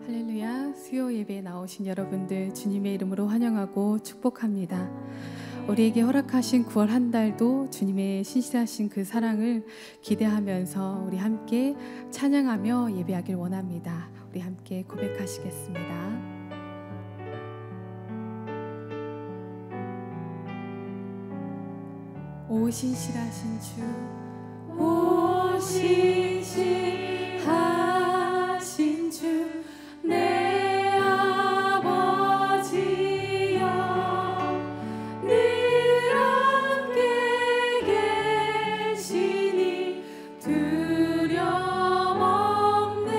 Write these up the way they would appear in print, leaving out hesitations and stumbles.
할렐루야. 수요 예배에 나오신 여러분들 주님의 이름으로 환영하고 축복합니다. 우리에게 허락하신 9월 한 달도 주님의 신실하신 그 사랑을 기대하면서 우리 함께 찬양하며 예배하길 원합니다. 우리 함께 고백하시겠습니다. 오 신실하신 주, 오 신실하신 주, 내 아버지여, 늘 함께 계시니 두려움 없네.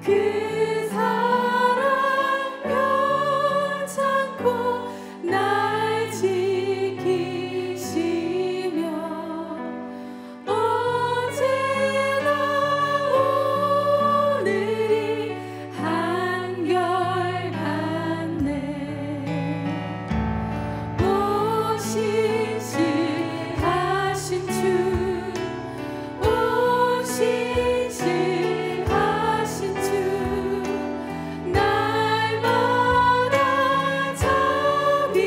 그 사랑 변찮고 날 지키시며 어제나 오늘이 한결같네. 오 신실하신 주, 오 신실하신 주, 날마다 자비를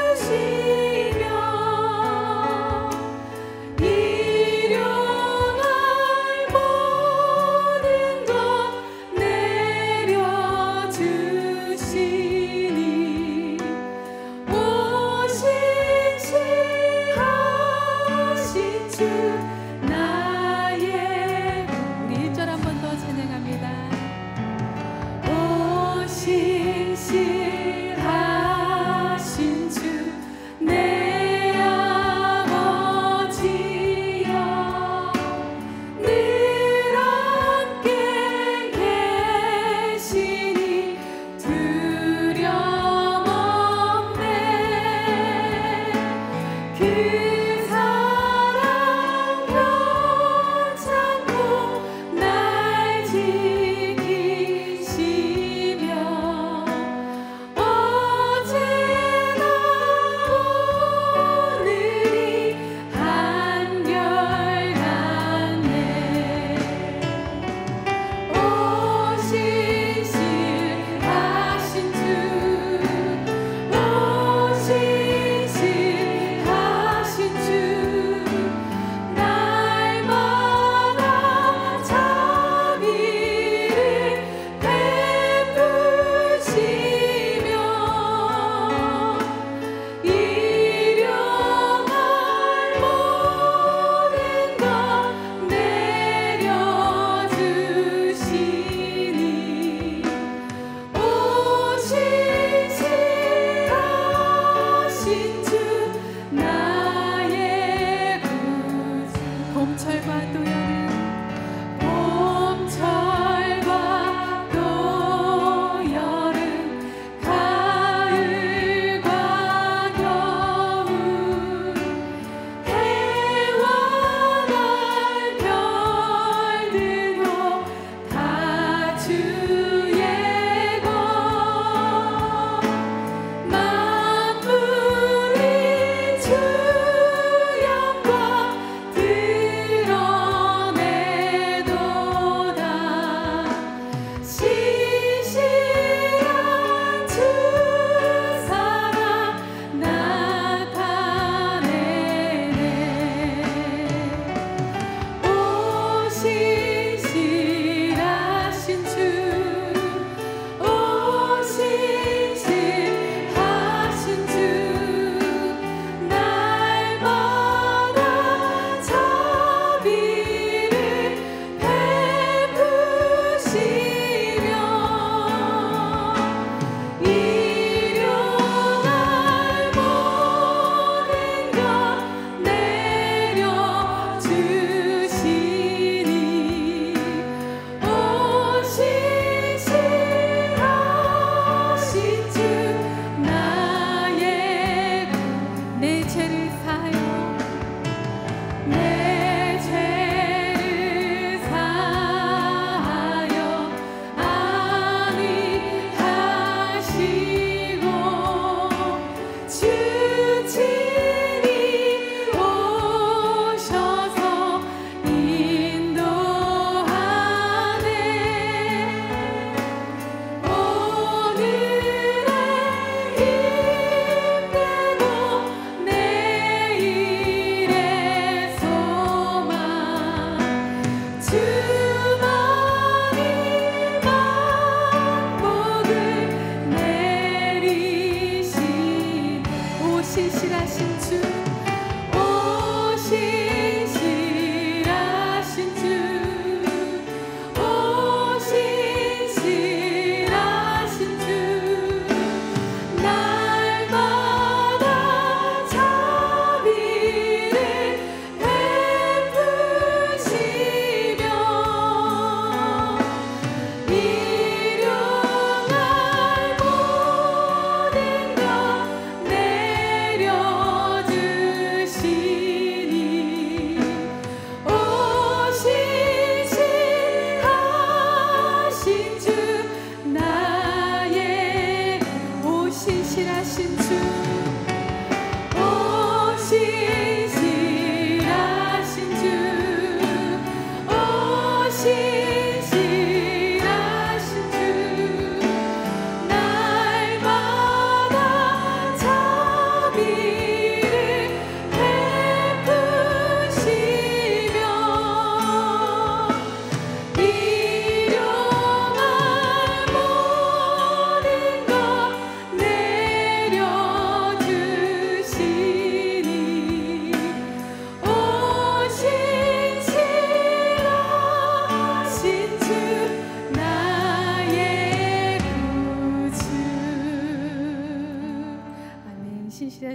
베푸시며 일용할 모든 것 내려주시니 오 신실하신 주, 나의 우리 1절 한 번 더 찬양합니다. 오 신실하신 주, 내 아버지여, 늘 함께 계시니 두려움 없네. 그 사랑 변찮고 날 지키시며 어제나 오늘이 한결같네. 오 신실하신 주, 오 신실하신 주, 날마다 자비를 베푸시며 일용할 모든 것 내려주시니 오 신실하신 주, 나의 구주. 봄철과 또 여름, 봄철과 또 여름, 가을과 겨울, 해와 달 별들도 다 주의 것. 만물이 주 영광 드러내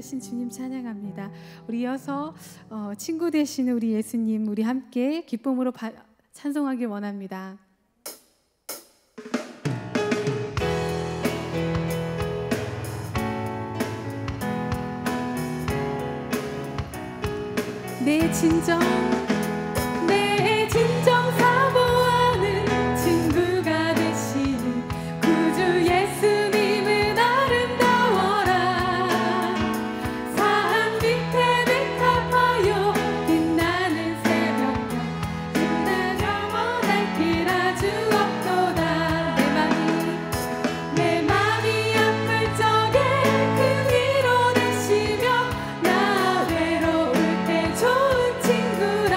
신실하신 주님 찬양합니다. 우리 이어서 친구 되시는 우리 예수님 우리 함께 기쁨으로 찬송하길 원합니다. 내 진정 사모하는 친구가 되시는 구주 예수님은 아름다워라. 산 밑에 백합하여 빛나는 새벽별 그날 영원할 길 아주 없도다. 내 맘이 아플 적에 그 위로 되시며 나 외로울 때 좋은 친구라.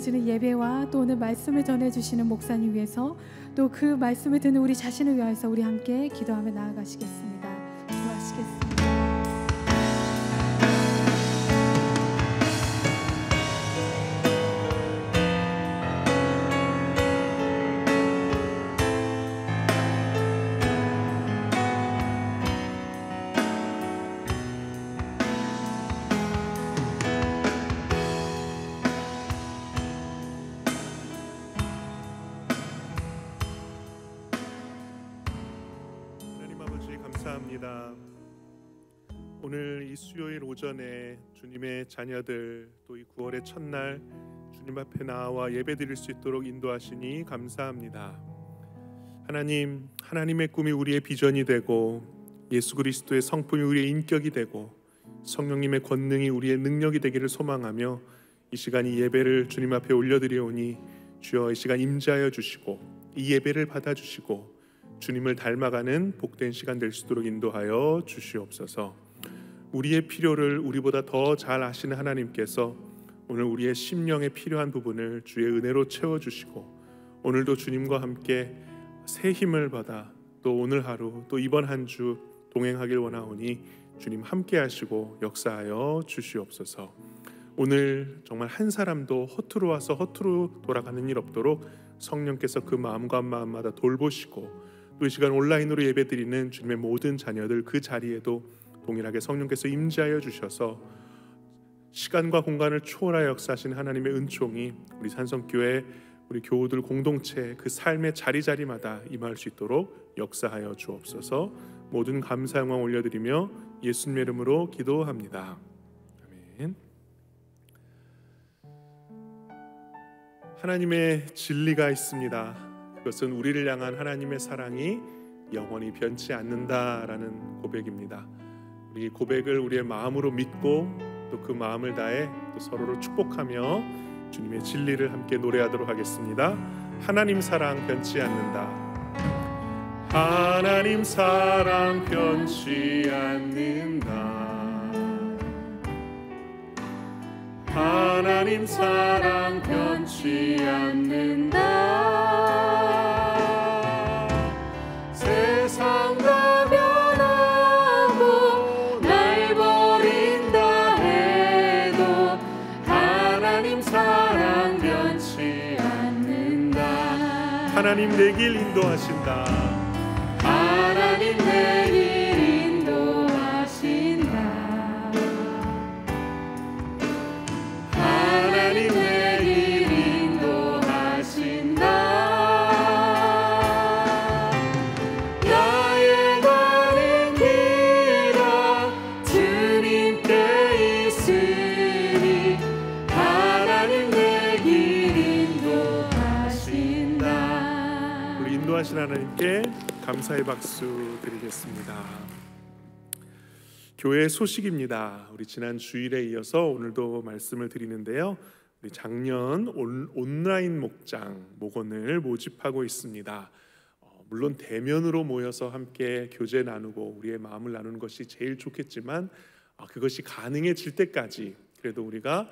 드려지는 예배와 또 오늘 말씀을 전해주시는 목사님 위해서 또 그 말씀을 듣는 우리 자신을 위해서 우리 함께 기도하며 나아가시겠습니다. 기도하시겠습니다. 감사합니다. 오늘 이 수요일 오전에 주님의 자녀들 또 이 9월의 첫날 주님 앞에 나와 예배드릴 수 있도록 인도하시니 감사합니다. 하나님, 하나님의 꿈이 우리의 비전이 되고 예수 그리스도의 성품이 우리의 인격이 되고 성령님의 권능이 우리의 능력이 되기를 소망하며 이 시간 이 예배를 주님 앞에 올려드리오니 주여 이 시간 임재하여 주시고 이 예배를 받아주시고 주님을 닮아가는 복된 시간 될 수 있도록 인도하여 주시옵소서. 우리의 필요를 우리보다 더 잘 아시는 하나님께서 오늘 우리의 심령에 필요한 부분을 주의 은혜로 채워주시고 오늘도 주님과 함께 새 힘을 받아 또 오늘 하루 또 이번 한 주 동행하길 원하오니 주님 함께 하시고 역사하여 주시옵소서. 오늘 정말 한 사람도 허투루 와서 허투루 돌아가는 일 없도록 성령께서 그 마음과 마음마다 돌보시고 또 이 시간 온라인으로 예배드리는 주님의 모든 자녀들 그 자리에도 동일하게 성령께서 임재하여 주셔서 시간과 공간을 초월하여 역사하신 하나님의 은총이 우리 산성교회 우리 교우들 공동체 그 삶의 자리자리마다 임할 수 있도록 역사하여 주옵소서. 모든 감사 영광 올려드리며 예수님의 이름으로 기도합니다. 아멘. 하나님의 진리가 있습니다. 그것은 우리를 향한 하나님의 사랑이 영원히 변치 않는다라는 고백입니다. 우리 고백을 우리의 마음으로 믿고 또 그 마음을 다해 또 서로를 축복하며 주님의 진리를 함께 노래하도록 하겠습니다. 하나님 사랑 변치 않는다. 하나님 사랑 변치 않는다. 하나님 사랑 변치 않는다. 세상과 변하고 날 버린다 해도 하나님 사랑 변치 않는다. 하나님 내 길 인도하신다. 하나님 내 길 인도하신다. 하나님 내 길 인도하신다. 나의 가는 길아 주님께 있으니 하나님 내 길 인도하신다. 우리 인도하신 하나님께 감사의 박수 드리겠습니다. 교회 소식입니다. 우리 지난 주일에 이어서 오늘도 말씀을 드리는데요. 우리 작년 온라인 목원을 모집하고 있습니다. 물론 대면으로 모여서 함께 교제 나누고 우리의 마음을 나누는 것이 제일 좋겠지만 그것이 가능해질 때까지 그래도 우리가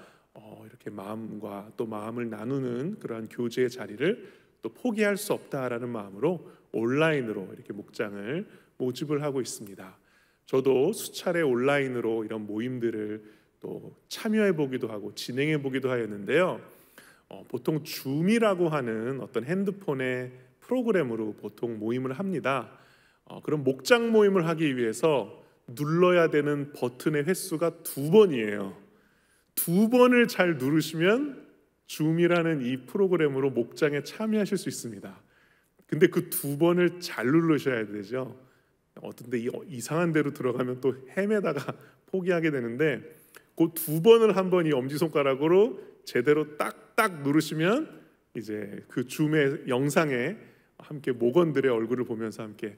이렇게 마음과 또 마음을 나누는 그러한 교제의 자리를 또 포기할 수 없다라는 마음으로 온라인으로 이렇게 목장을 모집을 하고 있습니다. 저도 수차례 온라인으로 이런 모임들을 또 참여해 보기도 하고 진행해 보기도 하였는데요. 보통 줌이라고 하는 어떤 핸드폰의 프로그램으로 보통 모임을 합니다. 그럼 목장 모임을 하기 위해서 눌러야 되는 버튼의 횟수가 2번이에요. 2번을 잘 누르시면 줌이라는 이 프로그램으로 목장에 참여하실 수 있습니다. 근데 그 2번을 잘 누르셔야 되죠. 어떤데 이상한 데로 들어가면 또 헤매다가 포기하게 되는데 그 2번을 한번 이 엄지손가락으로 제대로 딱딱 누르시면 이제 그 줌의 영상에 함께 목원들의 얼굴을 보면서 함께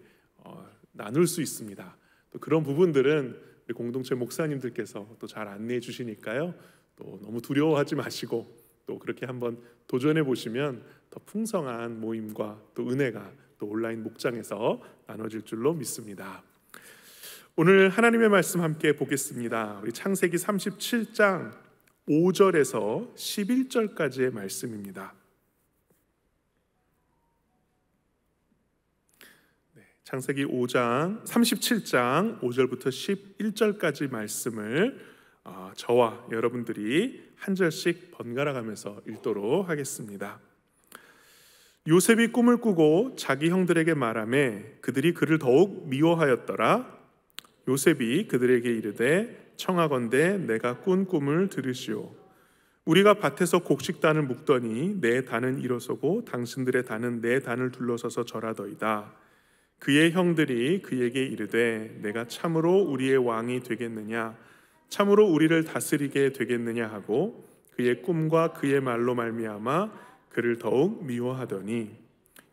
나눌 수 있습니다. 또 그런 부분들은 우리 공동체 목사님들께서 또 잘 안내해 주시니까요. 또 너무 두려워하지 마시고 또 그렇게 한번 도전해 보시면 더 풍성한 모임과 또 은혜가 또 온라인 목장에서 나눠질 줄로 믿습니다. 오늘 하나님의 말씀 함께 보겠습니다. 우리 창세기 37장 5절에서 11절까지의 말씀입니다. 창세기 5장 37장 5절부터 11절까지 말씀을 저와 여러분들이 한 절씩 번갈아 가면서 읽도록 하겠습니다. 요셉이 꿈을 꾸고 자기 형들에게 말하매 그들이 그를 더욱 미워하였더라. 요셉이 그들에게 이르되 청하건대 내가 꾼 꿈을 들으시오. 우리가 밭에서 곡식단을 묶더니 내 단은 일어서고 당신들의 단은 내 단을 둘러서서 절하더이다. 그의 형들이 그에게 이르되 내가 참으로 우리의 왕이 되겠느냐, 참으로 우리를 다스리게 되겠느냐 하고 그의 꿈과 그의 말로 말미암아 그를 더욱 미워하더니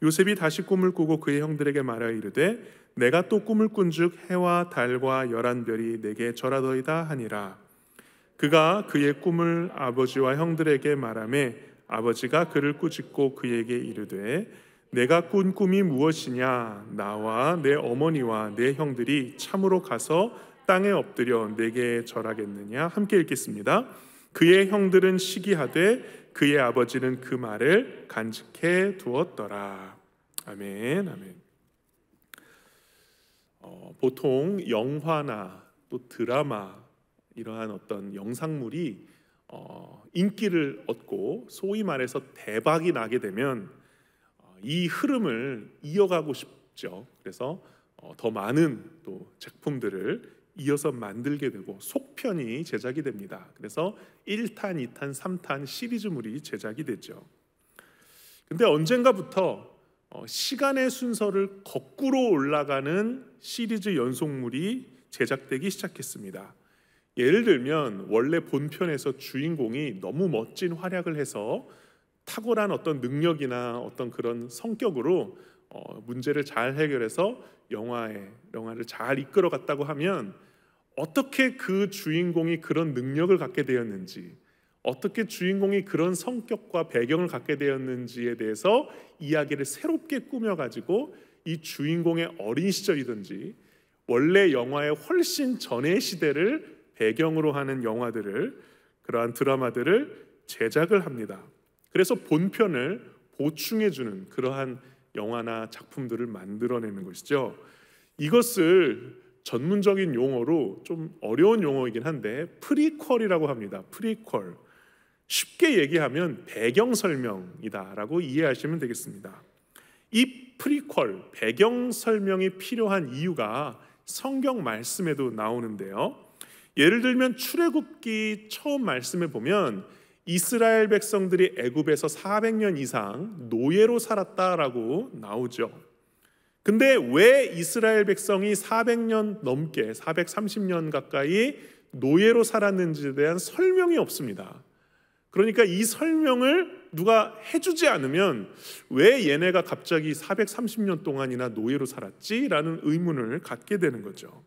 요셉이 다시 꿈을 꾸고 그의 형들에게 말하여 이르되 내가 또 꿈을 꾼즉 해와 달과 11별이 내게 절하더이다 하니라. 그가 그의 꿈을 아버지와 형들에게 말하매 아버지가 그를 꾸짖고 그에게 이르되 내가 꾼 꿈이 무엇이냐? 나와 내 어머니와 내 형들이 참으로 가서 땅에 엎드려 내게 절하겠느냐? 함께 읽겠습니다. 그의 형들은 시기하되 그의 아버지는 그 말을 간직해 두었더라. 아멘, 아멘. 보통 영화나 또 드라마 이러한 어떤 영상물이 인기를 얻고 소위 말해서 대박이 나게 되면 이 흐름을 이어가고 싶죠. 그래서 더 많은 또 작품들을 이어서 만들게 되고 속편이 제작이 됩니다. 그래서 1탄, 2탄, 3탄 시리즈물이 제작이 되죠. 근데 언젠가부터 시간의 순서를 거꾸로 올라가는 시리즈 연속물이 제작되기 시작했습니다. 예를 들면 원래 본편에서 주인공이 너무 멋진 활약을 해서 탁월한 어떤 능력이나 어떤 그런 성격으로 문제를 잘 해결해서 영화를 잘 이끌어갔다고 하면 어떻게 그 주인공이 그런 능력을 갖게 되었는지, 어떻게 주인공이 그런 성격과 배경을 갖게 되었는지에 대해서 이야기를 새롭게 꾸며가지고 이 주인공의 어린 시절이든지 원래 영화의 훨씬 전의 시대를 배경으로 하는 영화들을, 그러한 드라마들을 제작을 합니다. 그래서 본편을 보충해주는 그러한 영화나 작품들을 만들어내는 것이죠. 이것을 전문적인 용어로 좀 어려운 용어이긴 한데 프리퀄이라고 합니다. 프리퀄. 쉽게 얘기하면 배경 설명이다라고 이해하시면 되겠습니다. 이 프리퀄, 배경 설명이 필요한 이유가 성경 말씀에도 나오는데요. 예를 들면 출애굽기 처음 말씀에 보면 이스라엘 백성들이 애굽에서 400년 이상 노예로 살았다라고 나오죠. 근데 왜 이스라엘 백성이 400년 넘게 430년 가까이 노예로 살았는지에 대한 설명이 없습니다. 그러니까 이 설명을 누가 해주지 않으면 왜 얘네가 갑자기 430년 동안이나 노예로 살았지? 라는 의문을 갖게 되는 거죠.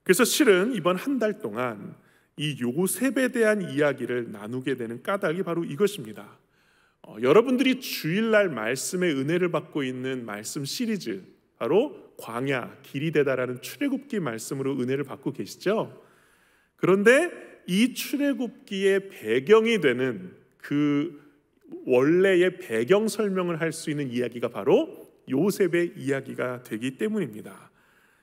그래서 실은 이번 한 달 동안 이 요셉에 대한 이야기를 나누게 되는 까닭이 바로 이것입니다. 여러분들이 주일날 말씀의 은혜를 받고 있는 말씀 시리즈, 바로 광야, 길이 되다라는 출애굽기 말씀으로 은혜를 받고 계시죠? 그런데 이 출애굽기의 배경이 되는 그 원래의 배경 설명을 할 수 있는 이야기가 바로 요셉의 이야기가 되기 때문입니다.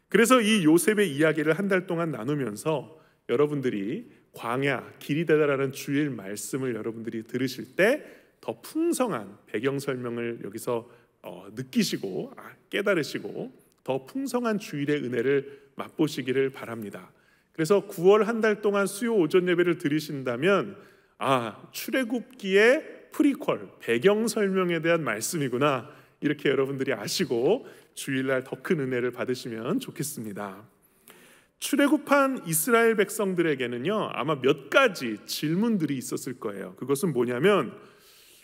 그래서 이 요셉의 이야기를 한 달 동안 나누면서 여러분들이 광야, 길이 되다라는 주일 말씀을 여러분들이 들으실 때 더 풍성한 배경 설명을 여기서 느끼시고 깨달으시고 더 풍성한 주일의 은혜를 맛보시기를 바랍니다. 그래서 9월 한 달 동안 수요 오전 예배를 들으신다면 출애굽기의 프리퀄, 배경 설명에 대한 말씀이구나, 이렇게 여러분들이 아시고 주일날 더 큰 은혜를 받으시면 좋겠습니다. 출애굽한 이스라엘 백성들에게는요, 아마 몇 가지 질문들이 있었을 거예요. 그것은 뭐냐면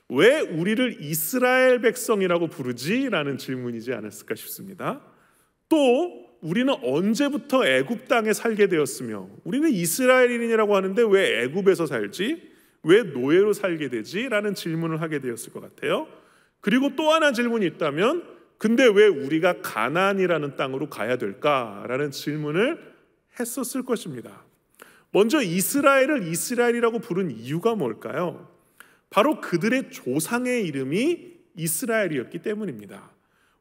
왜 우리를 이스라엘 백성이라고 부르지? 라는 질문이지 않았을까 싶습니다. 또 우리는 언제부터 애굽 땅에 살게 되었으며 우리는 이스라엘인이라고 하는데 왜 애굽에서 살지? 왜 노예로 살게 되지? 라는 질문을 하게 되었을 것 같아요. 그리고 또 하나 질문이 있다면 근데 왜 우리가 가나안이라는 땅으로 가야 될까라는 질문을 했었을 것입니다. 먼저 이스라엘을 이스라엘이라고 부른 이유가 뭘까요? 바로 그들의 조상의 이름이 이스라엘이었기 때문입니다.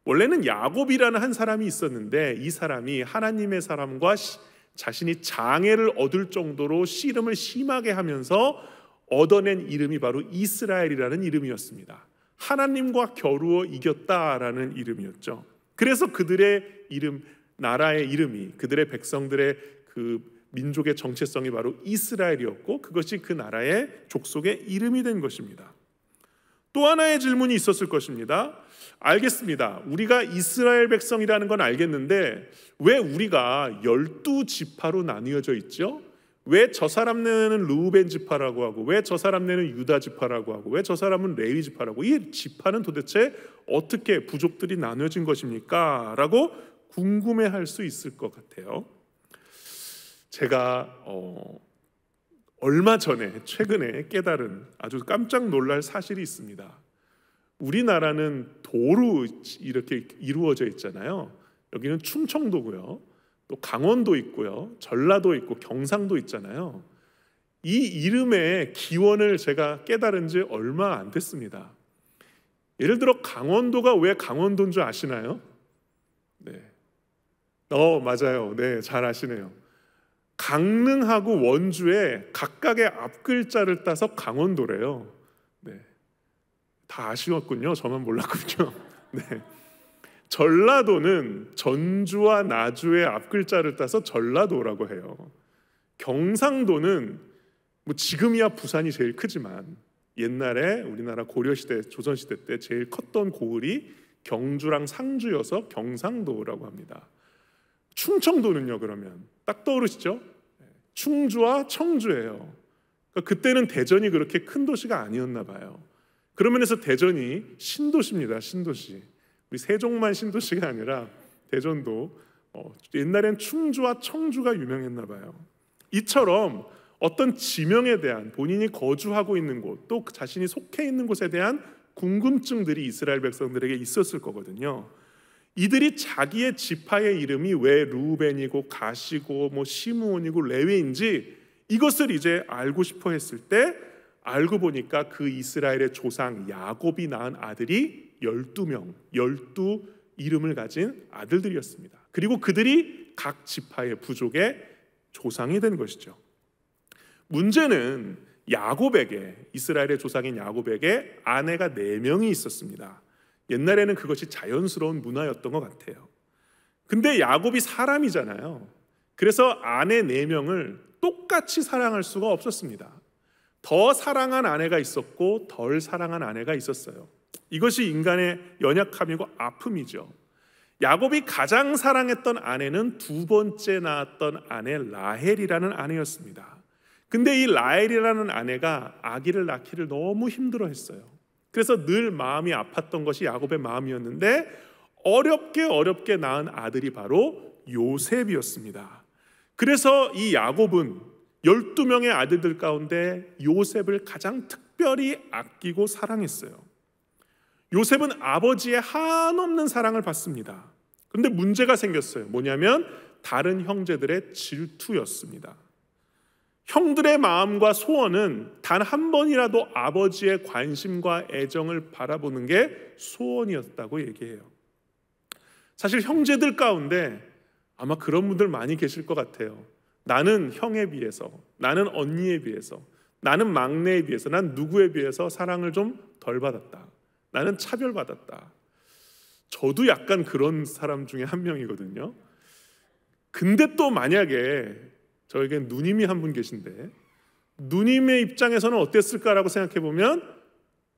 원래는 야곱이라는 한 사람이 있었는데 이 사람이 하나님의 사람과 자신이 장애를 얻을 정도로 씨름을 심하게 하면서 얻어낸 이름이 바로 이스라엘이라는 이름이었습니다. 하나님과 겨루어 이겼다라는 이름이었죠. 그래서 그들의 이름, 나라의 이름이, 그들의 백성들의 그 민족의 정체성이 바로 이스라엘이었고 그것이 그 나라의 족속의 이름이 된 것입니다. 또 하나의 질문이 있었을 것입니다. 알겠습니다. 우리가 이스라엘 백성이라는 건 알겠는데 왜 우리가 12지파로 나뉘어져 있죠? 왜 저 사람네는 르우벤 지파라고 하고 왜 저 사람네는 유다 지파라고 하고 왜 저 사람은 레위 지파라고, 이 지파는 도대체 어떻게 부족들이 나눠진 것입니까? 라고 궁금해할 수 있을 것 같아요. 제가 얼마 전에 최근에 깨달은 아주 깜짝 놀랄 사실이 있습니다. 우리나라는 도로 이렇게 이루어져 있잖아요. 여기는 충청도고요, 또 강원도 있고요, 전라도 있고 경상도 있잖아요. 이 이름의 기원을 제가 깨달은 지 얼마 안 됐습니다. 예를 들어 강원도가 왜 강원도인 줄 아시나요? 네, 맞아요. 네, 잘 아시네요. 강릉하고 원주에 각각의 앞글자를 따서 강원도래요. 네, 다 아시었군요. 저만 몰랐군요. 네. 전라도는 전주와 나주의 앞글자를 따서 전라도라고 해요. 경상도는 지금이야 부산이 제일 크지만 옛날에 우리나라 고려시대, 조선시대 때 제일 컸던 고을이 경주랑 상주여서 경상도라고 합니다. 충청도는요, 그러면 딱 떠오르시죠? 충주와 청주예요. 그러니까 그때는 대전이 그렇게 큰 도시가 아니었나 봐요. 그런 면에서 대전이 신도시입니다. 신도시. 우리 세종만 신도시가 아니라 대전도 옛날엔 충주와 청주가 유명했나 봐요. 이처럼 어떤 지명에 대한, 본인이 거주하고 있는 곳, 또 자신이 속해 있는 곳에 대한 궁금증들이 이스라엘 백성들에게 있었을 거거든요. 이들이 자기의 지파의 이름이 왜 르우벤이고 가시고 시므온이고 레위인지 이것을 이제 알고 싶어 했을 때 알고 보니까 그 이스라엘의 조상 야곱이 낳은 아들이 12명, 12 이름을 가진 아들들이었습니다. 그리고 그들이 각 지파의 부족의 조상이 된 것이죠. 문제는 야곱에게, 이스라엘의 조상인 야곱에게 아내가 4명이 있었습니다. 옛날에는 그것이 자연스러운 문화였던 것 같아요. 근데 야곱이 사람이잖아요. 그래서 아내 4명을 똑같이 사랑할 수가 없었습니다. 더 사랑한 아내가 있었고 덜 사랑한 아내가 있었어요. 이것이 인간의 연약함이고 아픔이죠. 야곱이 가장 사랑했던 아내는 2번째 낳았던 아내 라헬이라는 아내였습니다. 근데 이 라헬이라는 아내가 아기를 낳기를 너무 힘들어했어요. 그래서 늘 마음이 아팠던 것이 야곱의 마음이었는데 어렵게 낳은 아들이 바로 요셉이었습니다. 그래서 이 야곱은 12명의 아들들 가운데 요셉을 가장 특별히 아끼고 사랑했어요. 요셉은 아버지의 한없는 사랑을 받습니다. 그런데 문제가 생겼어요. 뭐냐면 다른 형제들의 질투였습니다. 형들의 마음과 소원은 단 한 번이라도 아버지의 관심과 애정을 바라보는 게 소원이었다고 얘기해요. 사실 형제들 가운데 아마 그런 분들 많이 계실 것 같아요. 나는 형에 비해서, 나는 언니에 비해서, 나는 막내에 비해서, 난 누구에 비해서 사랑을 좀 덜 받았다. 나는 차별받았다. 저도 약간 그런 사람 중에 한 명이거든요. 근데 또 만약에 저에게 누님이 한 분 계신데 누님의 입장에서는 어땠을까라고 생각해 보면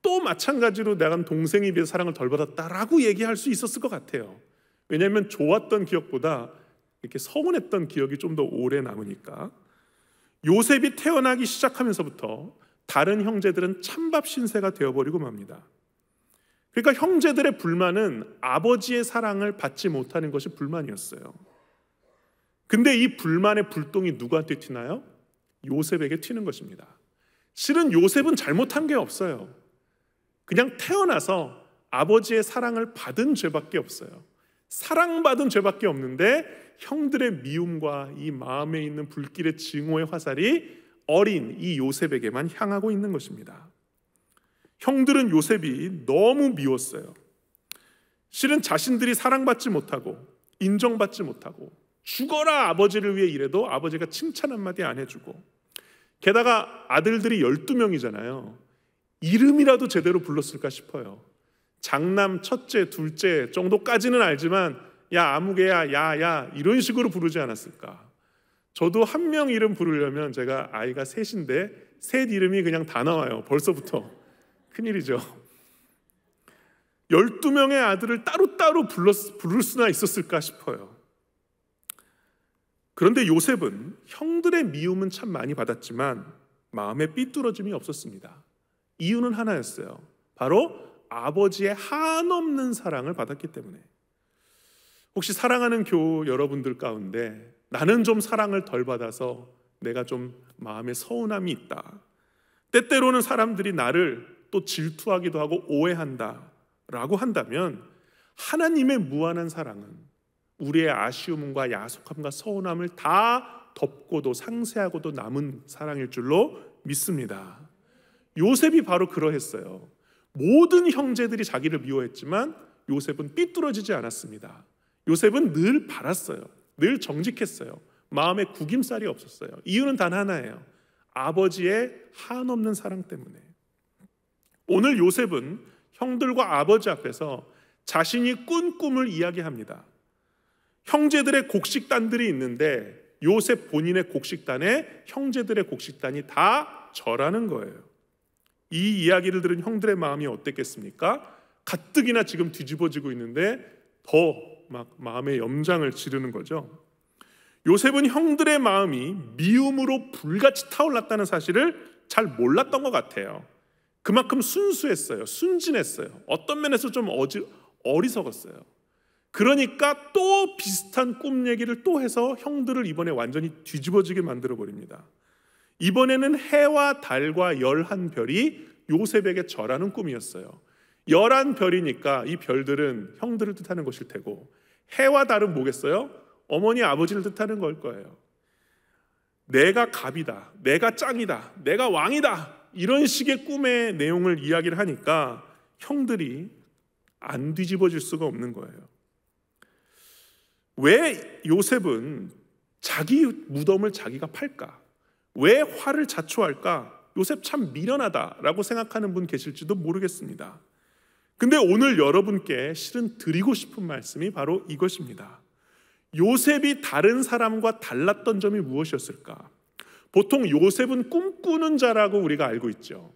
또 마찬가지로 내가 동생에 비해서 사랑을 덜 받았다라고 얘기할 수 있었을 것 같아요. 왜냐하면 좋았던 기억보다 이렇게 서운했던 기억이 좀 더 오래 남으니까. 요셉이 태어나기 시작하면서부터 다른 형제들은 찬밥 신세가 되어버리고 맙니다. 그러니까 형제들의 불만은 아버지의 사랑을 받지 못하는 것이 불만이었어요. 근데 이 불만의 불똥이 누구한테 튀나요? 요셉에게 튀는 것입니다. 실은 요셉은 잘못한 게 없어요. 그냥 태어나서 아버지의 사랑을 받은 죄밖에 없어요. 사랑받은 죄밖에 없는데 형들의 미움과 이 마음에 있는 불길의 증오의 화살이 어린 이 요셉에게만 향하고 있는 것입니다. 형들은 요셉이 너무 미웠어요. 실은 자신들이 사랑받지 못하고 인정받지 못하고 죽어라 아버지를 위해 일해도 아버지가 칭찬 한마디 안 해주고, 게다가 아들들이 12명이잖아요. 이름이라도 제대로 불렀을까 싶어요. 장남, 첫째, 둘째 정도까지는 알지만 야 아무개야, 야야 이런 식으로 부르지 않았을까. 저도 한 명 이름 부르려면, 제가 아이가 셋인데 셋 이름이 그냥 다 나와요. 벌써부터 큰일이죠. 12명의 아들을 따로따로 부를 수나 있었을까 싶어요. 그런데 요셉은 형들의 미움은 참 많이 받았지만 마음에 삐뚤어짐이 없었습니다. 이유는 하나였어요. 바로 아버지의 한없는 사랑을 받았기 때문에. 혹시 사랑하는 교우 여러분들 가운데 나는 좀 사랑을 덜 받아서 내가 좀 마음에 서운함이 있다, 때때로는 사람들이 나를 또 질투하기도 하고 오해한다 라고 한다면, 하나님의 무한한 사랑은 우리의 아쉬움과 야속함과 서운함을 다 덮고도 상세하고도 남은 사랑일 줄로 믿습니다. 요셉이 바로 그러했어요. 모든 형제들이 자기를 미워했지만 요셉은 삐뚤어지지 않았습니다. 요셉은 늘 바랐어요. 늘 정직했어요. 마음에 구김살이 없었어요. 이유는 단 하나예요. 아버지의 한없는 사랑 때문에. 오늘 요셉은 형들과 아버지 앞에서 자신이 꾼 꿈을 이야기합니다. 형제들의 곡식단들이 있는데 요셉 본인의 곡식단에 형제들의 곡식단이 다 절하는 거예요. 이 이야기를 들은 형들의 마음이 어땠겠습니까? 가뜩이나 지금 뒤집어지고 있는데 더 막 마음의 염장을 지르는 거죠. 요셉은 형들의 마음이 미움으로 불같이 타올랐다는 사실을 잘 몰랐던 것 같아요. 그만큼 순수했어요. 순진했어요. 어떤 면에서 좀 어리석었어요. 그러니까 또 비슷한 꿈 얘기를 또 해서 형들을 이번에 완전히 뒤집어지게 만들어 버립니다. 이번에는 해와 달과 11별이 요셉에게 절하는 꿈이었어요. 11별이니까 이 별들은 형들을 뜻하는 것일 테고, 해와 달은 뭐겠어요? 어머니 아버지를 뜻하는 걸 거예요. 내가 갑이다, 내가 짱이다, 내가 왕이다, 이런 식의 꿈의 내용을 이야기를 하니까 형들이 안 뒤집어질 수가 없는 거예요. 왜 요셉은 자기 무덤을 자기가 팔까? 왜 화를 자초할까? 요셉 참 미련하다라고 생각하는 분 계실지도 모르겠습니다. 근데 오늘 여러분께 실은 드리고 싶은 말씀이 바로 이것입니다. 요셉이 다른 사람과 달랐던 점이 무엇이었을까? 보통 요셉은 꿈꾸는 자라고 우리가 알고 있죠.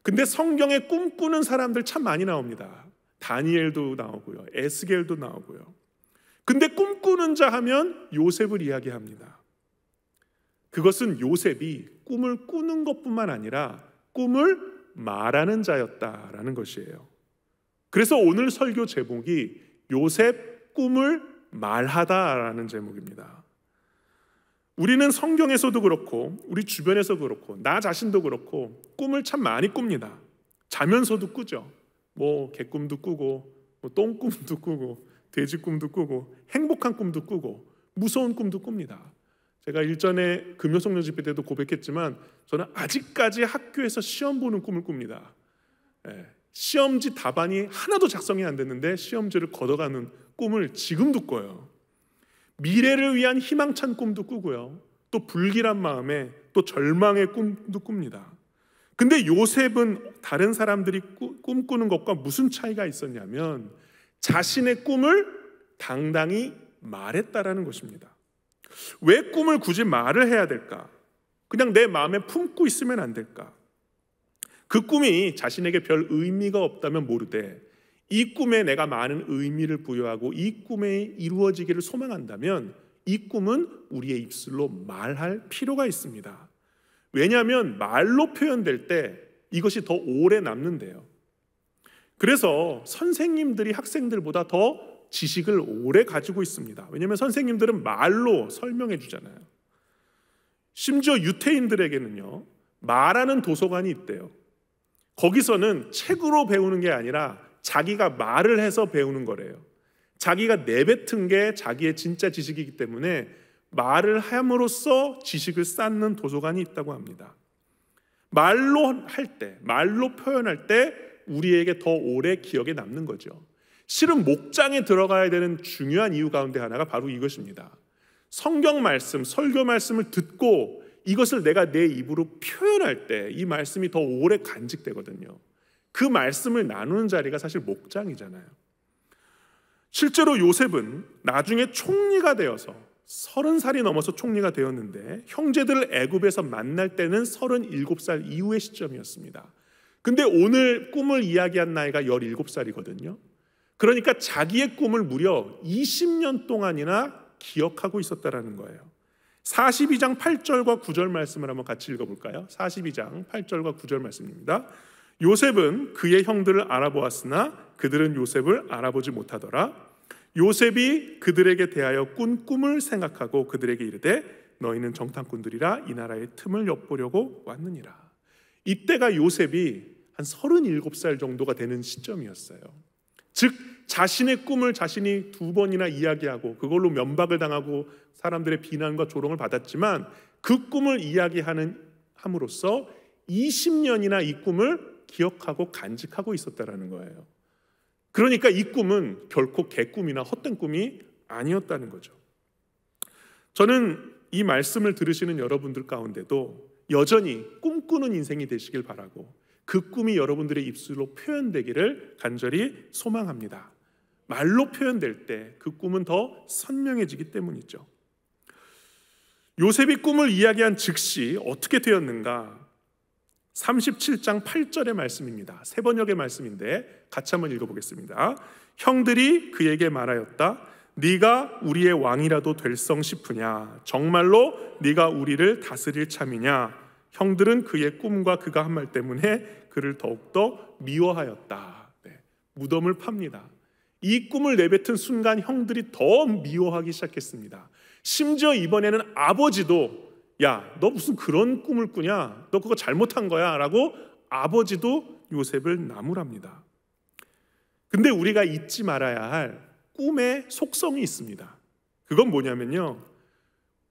근데 성경에 꿈꾸는 사람들 참 많이 나옵니다. 다니엘도 나오고요, 에스겔도 나오고요. 근데 꿈꾸는 자 하면 요셉을 이야기합니다. 그것은 요셉이 꿈을 꾸는 것뿐만 아니라 꿈을 말하는 자였다라는 것이에요. 그래서 오늘 설교 제목이 요셉 꿈을 말하다라는 제목입니다. 우리는 성경에서도 그렇고 우리 주변에서 그렇고 나 자신도 그렇고 꿈을 참 많이 꿉니다. 자면서도 꾸죠. 뭐 개꿈도 꾸고 뭐 똥꿈도 꾸고 돼지 꿈도 꾸고 행복한 꿈도 꾸고 무서운 꿈도 꿉니다. 제가 일전에 금요성령 집회 때도 고백했지만 저는 아직까지 학교에서 시험 보는 꿈을 꿉니다. 시험지 답안이 하나도 작성이 안 됐는데 시험지를 걷어가는 꿈을 지금도 꿔요. 미래를 위한 희망찬 꿈도 꾸고요, 또 불길한 마음에 또 절망의 꿈도 꿉니다. 근데 요셉은 다른 사람들이 꿈꾸는 것과 무슨 차이가 있었냐면 자신의 꿈을 당당히 말했다라는 것입니다. 왜 꿈을 굳이 말을 해야 될까? 그냥 내 마음에 품고 있으면 안 될까? 그 꿈이 자신에게 별 의미가 없다면 모르되 이 꿈에 내가 많은 의미를 부여하고 이 꿈에 이루어지기를 소망한다면 이 꿈은 우리의 입술로 말할 필요가 있습니다. 왜냐하면 말로 표현될 때 이것이 더 오래 남는데요. 그래서 선생님들이 학생들보다 더 지식을 오래 가지고 있습니다. 왜냐하면 선생님들은 말로 설명해 주잖아요. 심지어 유태인들에게는요, 말하는 도서관이 있대요. 거기서는 책으로 배우는 게 아니라 자기가 말을 해서 배우는 거래요. 자기가 내뱉은 게 자기의 진짜 지식이기 때문에 말을 함으로써 지식을 쌓는 도서관이 있다고 합니다. 말로 할 때, 말로 표현할 때 우리에게 더 오래 기억에 남는 거죠. 실은 목장에 들어가야 되는 중요한 이유 가운데 하나가 바로 이것입니다. 성경 말씀, 설교 말씀을 듣고 이것을 내가 내 입으로 표현할 때 이 말씀이 더 오래 간직되거든요. 그 말씀을 나누는 자리가 사실 목장이잖아요. 실제로 요셉은 나중에 총리가 되어서 30살이 넘어서 총리가 되었는데 형제들을 애굽에서 만날 때는 37살 이후의 시점이었습니다. 근데 오늘 꿈을 이야기한 나이가 17살이거든요. 그러니까 자기의 꿈을 무려 20년 동안이나 기억하고 있었다라는 거예요. 42장 8절과 9절 말씀을 한번 같이 읽어볼까요? 42장 8절과 9절 말씀입니다. 요셉은 그의 형들을 알아보았으나 그들은 요셉을 알아보지 못하더라. 요셉이 그들에게 대하여 꾼 꿈을 생각하고 그들에게 이르되 너희는 정탐꾼들이라 이 나라의 틈을 엿보려고 왔느니라. 이때가 요셉이 한 37살 정도가 되는 시점이었어요. 즉 자신의 꿈을 자신이 2번이나 이야기하고 그걸로 면박을 당하고 사람들의 비난과 조롱을 받았지만 그 꿈을 함으로써 20년이나 이 꿈을 기억하고 간직하고 있었다라는 거예요. 그러니까 이 꿈은 결코 개꿈이나 헛된 꿈이 아니었다는 거죠. 저는 이 말씀을 들으시는 여러분들 가운데도 여전히 꿈꾸는 인생이 되시길 바라고 그 꿈이 여러분들의 입술로 표현되기를 간절히 소망합니다. 말로 표현될 때 그 꿈은 더 선명해지기 때문이죠. 요셉이 꿈을 이야기한 즉시 어떻게 되었는가? 37장 8절의 말씀입니다. 세 번역의 말씀인데 같이 한번 읽어보겠습니다. 형들이 그에게 말하였다. 네가 우리의 왕이라도 될성 싶으냐? 정말로 네가 우리를 다스릴 참이냐? 형들은 그의 꿈과 그가 한 말 때문에 그를 더욱더 미워하였다. 무덤을 팝니다. 이 꿈을 내뱉은 순간 형들이 더 미워하기 시작했습니다. 심지어 이번에는 아버지도 야, 너 무슨 그런 꿈을 꾸냐? 너 그거 잘못한 거야 라고 아버지도 요셉을 나무랍니다. 근데 우리가 잊지 말아야 할 꿈의 속성이 있습니다. 그건 뭐냐면요,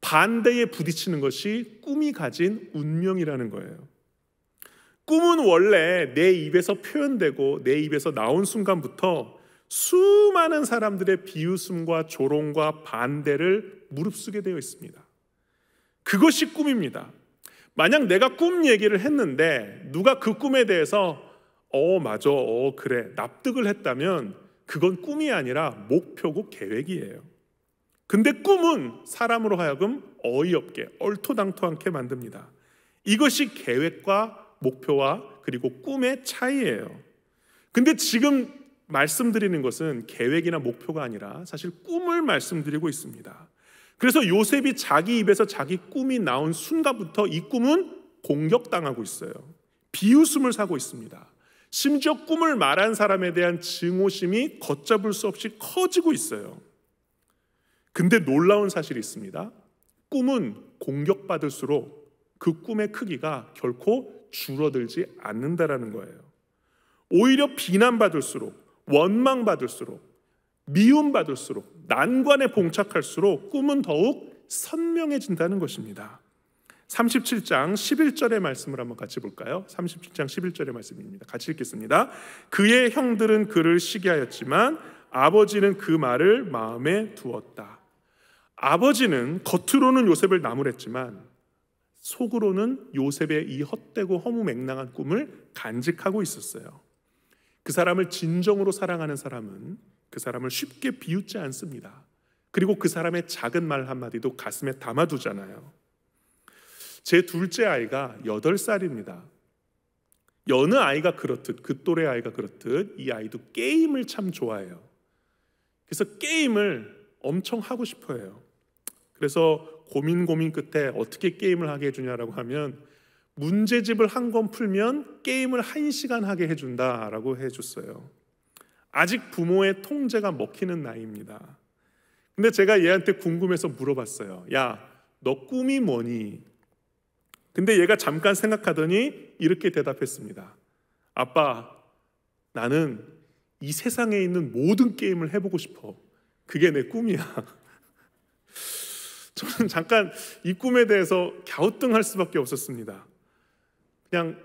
반대에 부딪히는 것이 꿈이 가진 운명이라는 거예요. 꿈은 원래 내 입에서 표현되고 내 입에서 나온 순간부터 수많은 사람들의 비웃음과 조롱과 반대를 무릅쓰게 되어 있습니다. 그것이 꿈입니다. 만약 내가 꿈 얘기를 했는데 누가 그 꿈에 대해서 맞아, 그래 납득을 했다면 그건 꿈이 아니라 목표고 계획이에요. 근데 꿈은 사람으로 하여금 어이없게 얼토당토않게 만듭니다. 이것이 계획과 목표와 그리고 꿈의 차이예요. 근데 지금 말씀드리는 것은 계획이나 목표가 아니라 사실 꿈을 말씀드리고 있습니다. 그래서 요셉이 자기 입에서 자기 꿈이 나온 순간부터 이 꿈은 공격당하고 있어요. 비웃음을 사고 있습니다. 심지어 꿈을 말한 사람에 대한 증오심이 걷잡을 수 없이 커지고 있어요. 근데 놀라운 사실이 있습니다. 꿈은 공격받을수록 그 꿈의 크기가 결코 줄어들지 않는다라는 거예요. 오히려 비난받을수록, 원망받을수록, 미움받을수록, 난관에 봉착할수록 꿈은 더욱 선명해진다는 것입니다. 37장 11절의 말씀을 한번 같이 볼까요? 37장 11절의 말씀입니다. 같이 읽겠습니다. 그의 형들은 그를 시기하였지만 아버지는 그 말을 마음에 두었다. 아버지는 겉으로는 요셉을 나무랬지만 속으로는 요셉의 이 헛되고 허무맹랑한 꿈을 간직하고 있었어요. 그 사람을 진정으로 사랑하는 사람은 그 사람을 쉽게 비웃지 않습니다. 그리고 그 사람의 작은 말 한마디도 가슴에 담아두잖아요. 제 둘째 아이가 8살입니다. 여느 아이가 그렇듯, 그 또래 아이가 그렇듯 이 아이도 게임을 참 좋아해요. 그래서 게임을 엄청 하고 싶어 해요. 그래서 고민 끝에 어떻게 게임을 하게 해주냐라고 하면 문제집을 한 권 풀면 게임을 1시간 하게 해준다라고 해줬어요. 아직 부모의 통제가 먹히는 나이입니다. 근데 제가 얘한테 궁금해서 물어봤어요. 야, 너 꿈이 뭐니? 근데 얘가 잠깐 생각하더니 이렇게 대답했습니다. 아빠, 나는 이 세상에 있는 모든 게임을 해보고 싶어. 그게 내 꿈이야. 저는 잠깐 이 꿈에 대해서 갸우뚱할 수밖에 없었습니다. 그냥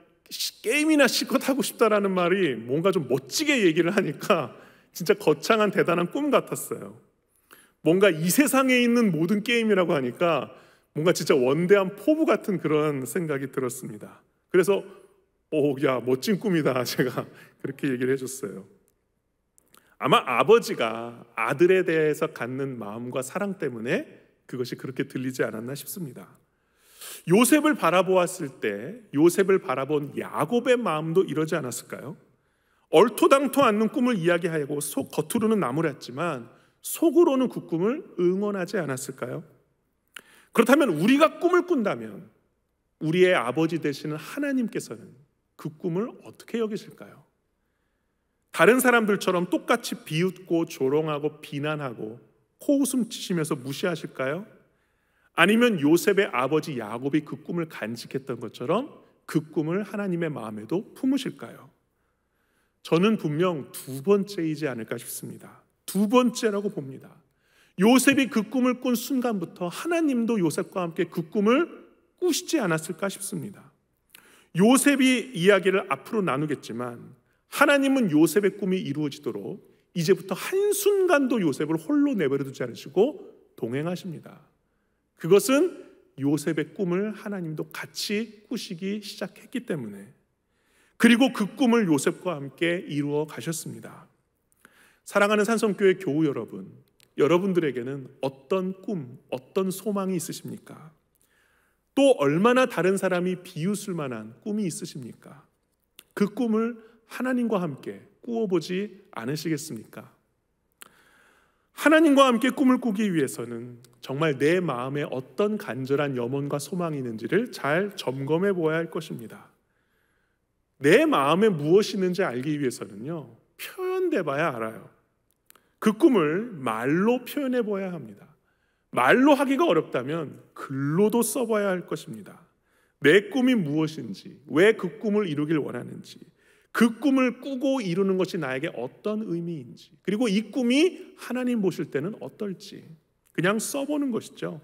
게임이나 실컷 하고 싶다라는 말이 뭔가 좀 멋지게 얘기를 하니까 진짜 거창한 대단한 꿈 같았어요. 뭔가 이 세상에 있는 모든 게임이라고 하니까 뭔가 진짜 원대한 포부 같은 그런 생각이 들었습니다. 그래서 야, 멋진 꿈이다, 제가 그렇게 얘기를 해줬어요. 아마 아버지가 아들에 대해서 갖는 마음과 사랑 때문에 그것이 그렇게 들리지 않았나 싶습니다. 요셉을 바라보았을 때 요셉을 바라본 야곱의 마음도 이러지 않았을까요? 얼토당토 않는 꿈을 이야기하고 겉으로는 나무랐지만 속으로는 그 꿈을 응원하지 않았을까요? 그렇다면 우리가 꿈을 꾼다면 우리의 아버지 되시는 하나님께서는 그 꿈을 어떻게 여기실까요? 다른 사람들처럼 똑같이 비웃고 조롱하고 비난하고 코웃음 치시면서 무시하실까요? 아니면 요셉의 아버지 야곱이 그 꿈을 간직했던 것처럼 그 꿈을 하나님의 마음에도 품으실까요? 저는 분명 두 번째이지 않을까 싶습니다. 두 번째라고 봅니다. 요셉이 그 꿈을 꾼 순간부터 하나님도 요셉과 함께 그 꿈을 꾸시지 않았을까 싶습니다. 요셉이 이야기를 앞으로 나누겠지만 하나님은 요셉의 꿈이 이루어지도록 이제부터 한순간도 요셉을 홀로 내버려 두지 않으시고 동행하십니다. 그것은 요셉의 꿈을 하나님도 같이 꾸시기 시작했기 때문에, 그리고 그 꿈을 요셉과 함께 이루어 가셨습니다. 사랑하는 산성교회 교우 여러분, 여러분들에게는 어떤 꿈, 어떤 소망이 있으십니까? 또 얼마나 다른 사람이 비웃을 만한 꿈이 있으십니까? 그 꿈을 하나님과 함께 꾸어보지 않으시겠습니까? 하나님과 함께 꿈을 꾸기 위해서는 정말 내 마음에 어떤 간절한 염원과 소망이 있는지를 잘 점검해 보아야 할 것입니다. 내 마음에 무엇이 있는지 알기 위해서는요, 표현돼 봐야 알아요. 그 꿈을 말로 표현해 보아야 합니다. 말로 하기가 어렵다면 글로도 써봐야 할 것입니다. 내 꿈이 무엇인지, 왜 그 꿈을 이루길 원하는지, 그 꿈을 꾸고 이루는 것이 나에게 어떤 의미인지, 그리고 이 꿈이 하나님 보실 때는 어떨지 그냥 써보는 것이죠.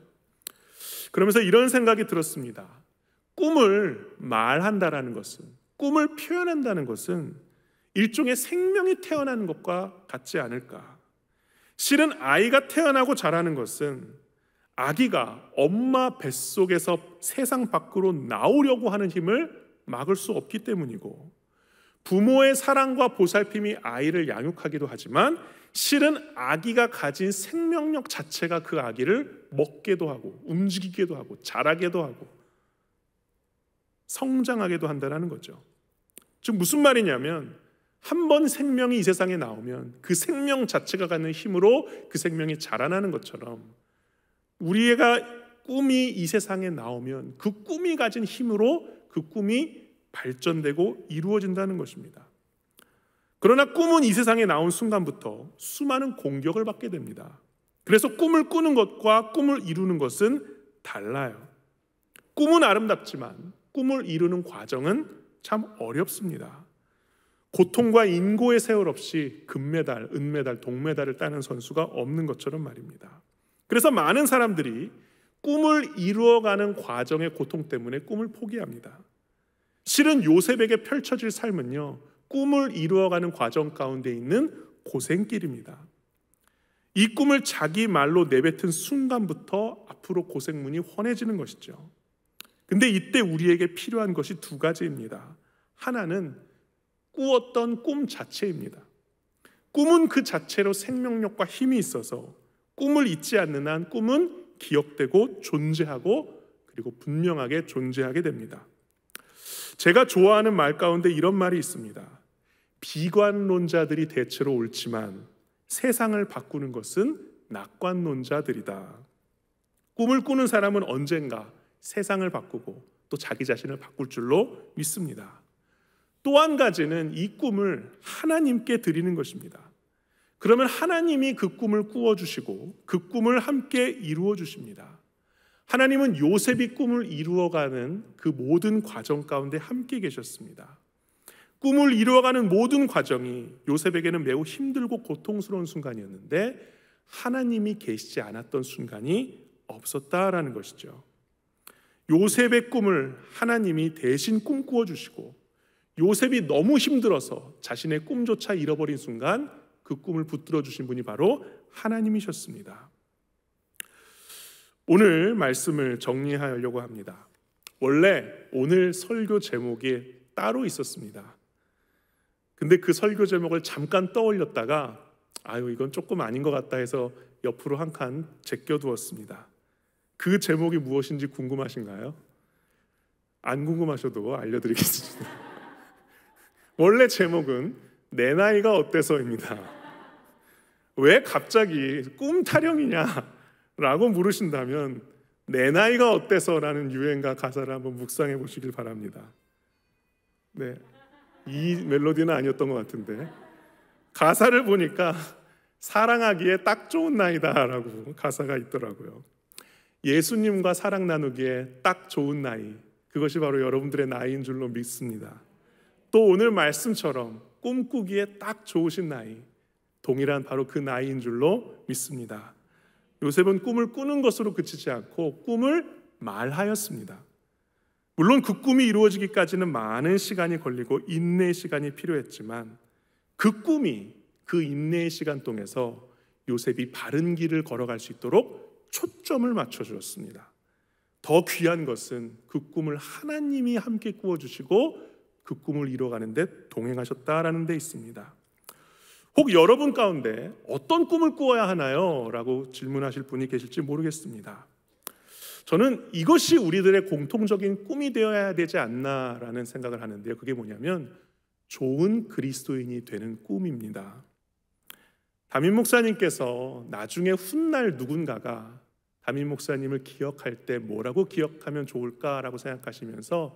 그러면서 이런 생각이 들었습니다. 꿈을 말한다라는 것은, 꿈을 표현한다는 것은 일종의 생명이 태어나는 것과 같지 않을까. 실은 아이가 태어나고 자라는 것은 아기가 엄마 뱃속에서 세상 밖으로 나오려고 하는 힘을 막을 수 없기 때문이고, 부모의 사랑과 보살핌이 아이를 양육하기도 하지만 실은 아기가 가진 생명력 자체가 그 아기를 먹게도 하고 움직이기도 하고 자라게도 하고 성장하게도 한다는 거죠. 즉 무슨 말이냐면, 한 번 생명이 이 세상에 나오면 그 생명 자체가 갖는 힘으로 그 생명이 자라나는 것처럼, 우리가 꿈이 이 세상에 나오면 그 꿈이 가진 힘으로 그 꿈이 발전되고 이루어진다는 것입니다. 그러나 꿈은 이 세상에 나온 순간부터 수많은 공격을 받게 됩니다. 그래서 꿈을 꾸는 것과 꿈을 이루는 것은 달라요. 꿈은 아름답지만 꿈을 이루는 과정은 참 어렵습니다. 고통과 인고의 세월 없이 금메달, 은메달, 동메달을 따는 선수가 없는 것처럼 말입니다. 그래서 많은 사람들이 꿈을 이루어가는 과정의 고통 때문에 꿈을 포기합니다. 실은 요셉에게 펼쳐질 삶은요, 꿈을 이루어가는 과정 가운데 있는 고생길입니다. 이 꿈을 자기 말로 내뱉은 순간부터 앞으로 고생문이 훤해지는 것이죠. 근데 이때 우리에게 필요한 것이 두 가지입니다. 하나는 꾸었던 꿈 자체입니다. 꿈은 그 자체로 생명력과 힘이 있어서 꿈을 잊지 않는 한 꿈은 기억되고 존재하고 그리고 분명하게 존재하게 됩니다. 제가 좋아하는 말 가운데 이런 말이 있습니다. 비관론자들이 대체로 옳지만 세상을 바꾸는 것은 낙관론자들이다. 꿈을 꾸는 사람은 언젠가 세상을 바꾸고 또 자기 자신을 바꿀 줄로 믿습니다. 또 한 가지는 이 꿈을 하나님께 드리는 것입니다. 그러면 하나님이 그 꿈을 꾸어주시고 그 꿈을 함께 이루어 주십니다. 하나님은 요셉이 꿈을 이루어가는 그 모든 과정 가운데 함께 계셨습니다. 꿈을 이루어가는 모든 과정이 요셉에게는 매우 힘들고 고통스러운 순간이었는데 하나님이 계시지 않았던 순간이 없었다라는 것이죠. 요셉의 꿈을 하나님이 대신 꿈꾸어 주시고, 요셉이 너무 힘들어서 자신의 꿈조차 잃어버린 순간 그 꿈을 붙들어 주신 분이 바로 하나님이셨습니다. 오늘 말씀을 정리하려고 합니다. 원래 오늘 설교 제목이 따로 있었습니다. 근데 그 설교 제목을 잠깐 떠올렸다가 이건 조금 아닌 것 같다 해서 옆으로 한 칸 제껴두었습니다. 그 제목이 무엇인지 궁금하신가요? 안 궁금하셔도 알려드리겠습니다. 원래 제목은 내 나이가 어때서입니다. 왜 갑자기 꿈 타령이냐라고 물으신다면 내 나이가 어때서라는 유행가 가사를 한번 묵상해 보시길 바랍니다. 네, 이 멜로디는 아니었던 것 같은데 가사를 보니까 사랑하기에 딱 좋은 나이다라고 가사가 있더라고요. 예수님과 사랑 나누기에 딱 좋은 나이, 그것이 바로 여러분들의 나이인 줄로 믿습니다. 또 오늘 말씀처럼 꿈꾸기에 딱 좋으신 나이, 동일한 바로 그 나이인 줄로 믿습니다. 요셉은 꿈을 꾸는 것으로 그치지 않고 꿈을 말하였습니다. 물론 그 꿈이 이루어지기까지는 많은 시간이 걸리고 인내의 시간이 필요했지만 그 꿈이 그 인내의 시간 동안에서 요셉이 바른 길을 걸어갈 수 있도록 초점을 맞춰주었습니다. 더 귀한 것은 그 꿈을 하나님이 함께 꾸어주시고 그 꿈을 이뤄가는 데 동행하셨다라는 데 있습니다. 혹 여러분 가운데 어떤 꿈을 꾸어야 하나요? 라고 질문하실 분이 계실지 모르겠습니다. 저는 이것이 우리들의 공통적인 꿈이 되어야 되지 않나라는 생각을 하는데요. 그게 뭐냐면 좋은 그리스도인이 되는 꿈입니다. 담임 목사님께서 나중에 훗날 누군가가 담임 목사님을 기억할 때 뭐라고 기억하면 좋을까라고 생각하시면서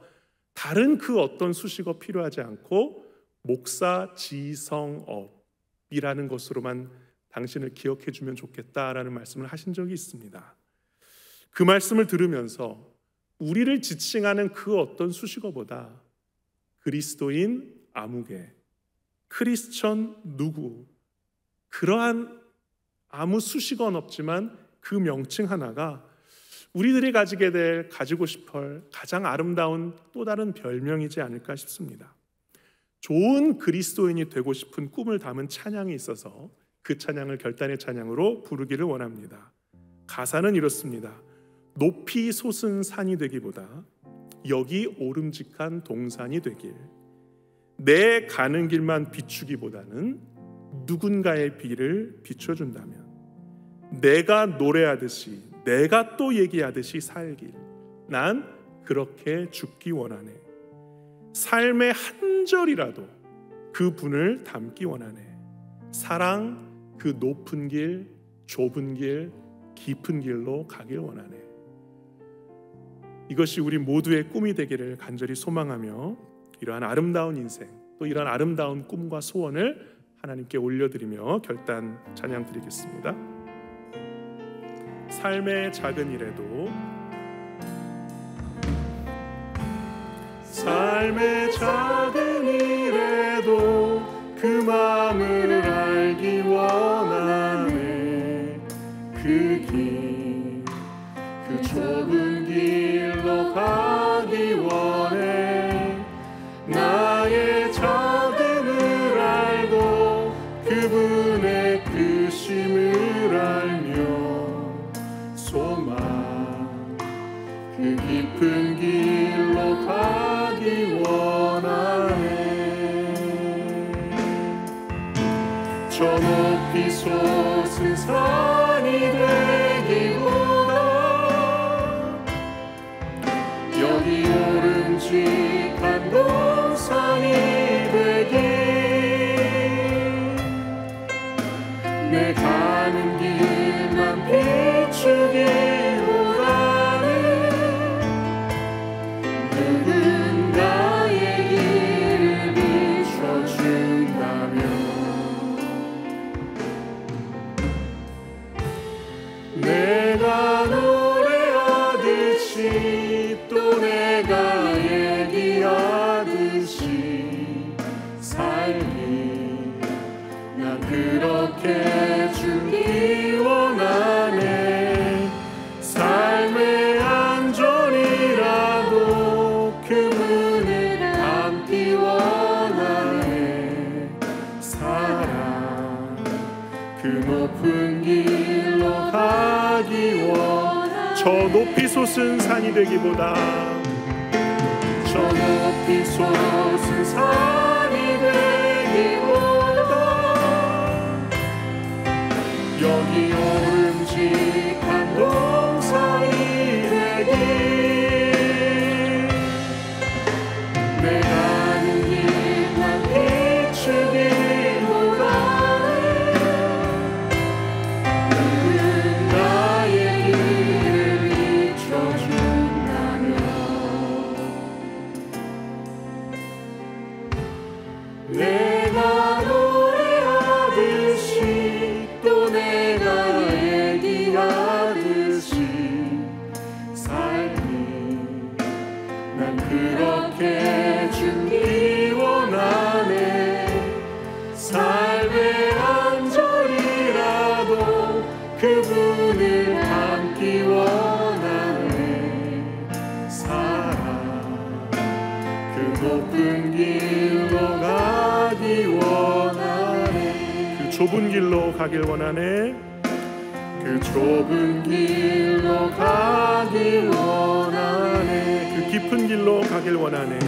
다른 그 어떤 수식어 필요하지 않고 목사 지성업이라는 것으로만 당신을 기억해 주면 좋겠다라는 말씀을 하신 적이 있습니다. 그 말씀을 들으면서 우리를 지칭하는 그 어떤 수식어보다 그리스도인 아무개, 크리스천 누구, 그러한 아무 수식어는 없지만 그 명칭 하나가 우리들이 가지고 싶을 가장 아름다운 또 다른 별명이지 않을까 싶습니다. 좋은 그리스도인이 되고 싶은 꿈을 담은 찬양이 있어서 그 찬양을 결단의 찬양으로 부르기를 원합니다. 가사는 이렇습니다. 높이 솟은 산이 되기보다 여기 오름직한 동산이 되길, 내 가는 길만 비추기보다는 누군가의 비를 비춰준다면 내가 노래하듯이 내가 또 얘기하듯이 살길, 난 그렇게 죽기 원하네. 삶의 한 절이라도 그 분을 담기 원하네. 사랑 그 높은 길, 좁은 길, 깊은 길로 가길 원하네. 이것이 우리 모두의 꿈이 되기를 간절히 소망하며 이러한 아름다운 인생, 또 이러한 아름다운 꿈과 소원을 하나님께 올려드리며 결단 찬양 드리겠습니다. 삶의 작은 일에도, 삶의 작은 일에도 그 마음을 알기 원하네. 그 길, 그 좁은 길로 가기 원해. 나의 작음을 알고 그분의 크심을 알며 소망 그 깊은 길로 가기 원하네. 저 높이 솟은 산이 되기보다 여기 오름직한 동산이 되길, 내 가는 길만 비추기보다는 누군가의 길을 비춰준다면 내가 노래하듯이 또 내가 얘기하듯이 살기, 난 그렇게 주기 그 높은 길로 가기 원하네. 저 높이 솟은 산이 되기보다 저 높이 솟은 산이 되기보다 여기 오름직한 동산이 되기 내 가는 길만 비추기보다는 나의 길을 비춰준다면 내가 노래하듯이 또 내가 얘기하듯이 삶이 난 그렇게 주기 원하네. 삶의 한 절이라도 그분을 닮기 원하네. 살아 그 높은 길로 가기 원하네. 그 좁은 길로 가길 원하네. 그 좁은 길로 가기 원하네. 그 깊은 길로 가길 원하네.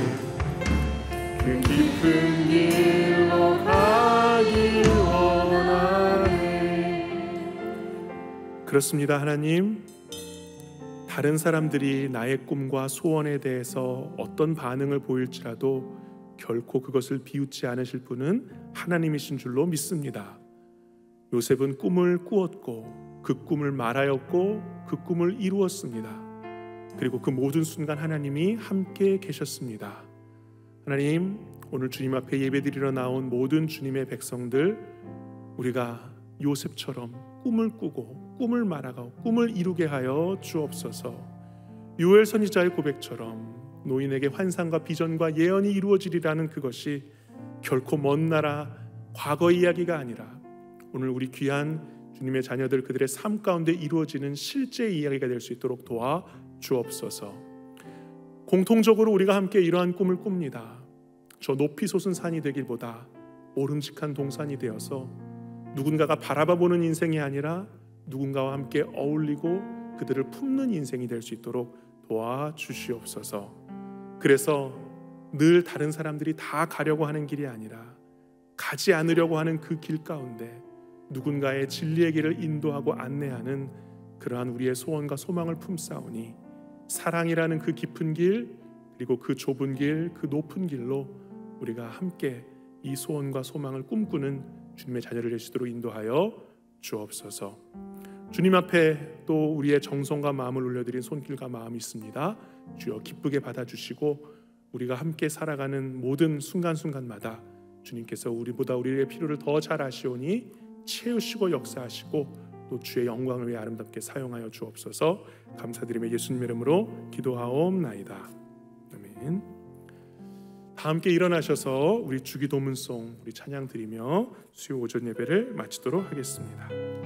그 깊은 길로 가기 원하네. 그렇습니다. 하나님, 다른 사람들이 나의 꿈과 소원에 대해서 어떤 반응을 보일지라도 결코 그것을 비웃지 않으실 분은 하나님이신 줄로 믿습니다. 요셉은 꿈을 꾸었고 그 꿈을 말하였고 그 꿈을 이루었습니다. 그리고 그 모든 순간 하나님이 함께 계셨습니다. 하나님, 오늘 주님 앞에 예배드리러 나온 모든 주님의 백성들, 우리가 요셉처럼 꿈을 꾸고 꿈을 말하고 꿈을 이루게 하여 주옵소서. 요엘 선지자의 고백처럼 노인에게 환상과 비전과 예언이 이루어지리라는 그것이 결코 먼 나라 과거의 이야기가 아니라 오늘 우리 귀한 주님의 자녀들 그들의 삶 가운데 이루어지는 실제 이야기가 될 수 있도록 도와 주옵소서. 공통적으로 우리가 함께 이러한 꿈을 꿉니다. 저 높이 솟은 산이 되길보다 오름직한 동산이 되어서 누군가가 바라봐보는 인생이 아니라 누군가와 함께 어울리고 그들을 품는 인생이 될 수 있도록 도와주시옵소서. 그래서 늘 다른 사람들이 다 가려고 하는 길이 아니라 가지 않으려고 하는 그 길 가운데 누군가의 진리의 길을 인도하고 안내하는 그러한 우리의 소원과 소망을 품사오니 사랑이라는 그 깊은 길, 그리고 그 좁은 길, 그 높은 길로 우리가 함께 이 소원과 소망을 꿈꾸는 주님의 자녀를 되시도록 인도하여 주옵소서. 주님 앞에 또 우리의 정성과 마음을 올려드린 손길과 마음이 있습니다. 주여 기쁘게 받아주시고 우리가 함께 살아가는 모든 순간순간마다 주님께서 우리보다 우리의 필요를 더 잘 아시오니 채우시고 역사하시고 또 주의 영광을 위해 아름답게 사용하여 주옵소서. 감사드리며 예수님의 이름으로 기도하옵나이다. 아멘. 다 함께 일어나셔서 우리 주기도문송 우리 찬양 드리며 수요 오전 예배를 마치도록 하겠습니다.